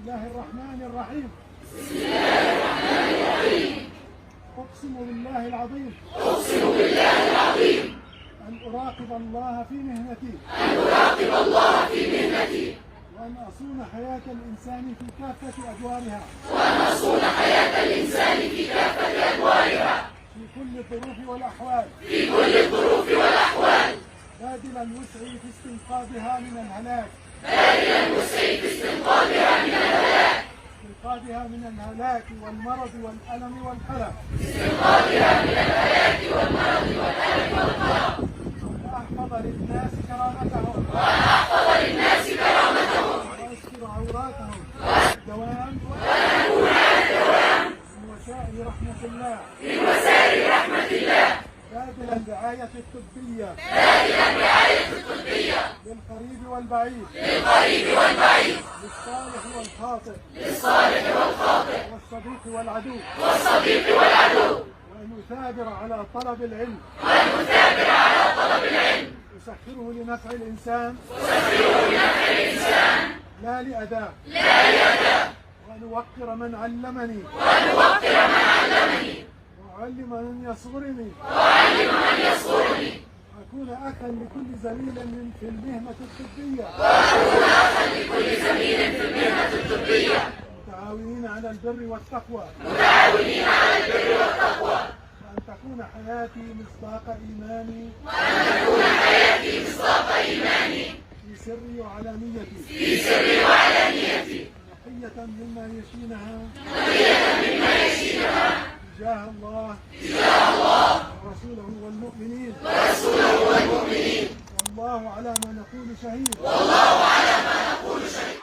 الله الرحمن الرحيم. بسم الله الرحمن الرحيم. أقسم بالله العظيم. أقسم بالله العظيم. أن أراقب الله في مهنتي. أن أراقب الله في مهنتي. وأن أصون حياة الإنسان في كافة أدوارها. وأن أصون حياة الإنسان في كافة أدوارها. في كل الظروف والأحوال. في كل الظروف والأحوال. باذلا وسعي في استنقاذها من الهلاك. باذلا وسعي في استنقاذها من الهلاك. استنقاذها من الهلاك والمرض والألم والقلق. استنقاذها من الهلاك والمرض والألم والقلق. وأحفظ للناس كرامتهم. وأن أحفظ للناس كرامتهم. وأستر عوراتهم. الدوام. وأن أكون على الدوام. من وسائل رحمة الله. من وسائل رحمة الله. باذلا الرعاية الطبية. باذلا الرعاية الطبية. للقريب والبعيد. للقريب والبعيد. للصالح والخاطئ. للصالح والخاطئ. والصديق والعدو. والصديق والعدو. وأن أثابر على طلب العلم. وأن أثابر على طلب العلم. أسخره لنفع الإنسان. أسخره لنفع الإنسان. لا لأذاه. لا لأذاه. وأن أوقر من علمني. وأن أوقر من علمني. وأعلم من يصغرني. وأعلم من يصغرني. أكون أخا لكل زميل في المهنة الطبية. وأكون أخا لكل زميل في المهنة الطبية. متعاونين على البر والتقوى. متعاونين على البر والتقوى. وأن تكون حياتي مصداق إيماني. وأن تكون حياتي مصداق إيماني. في سري وعلانيتي. في سري وعلانيتي. نقية مما يشينها. نقية مما يشينها. تجاه الله. تجاه الله. ورسوله والمؤمنين. ورسوله والمؤمنين. والله على ما نقول شهيد. والله على ما نقول شهيد.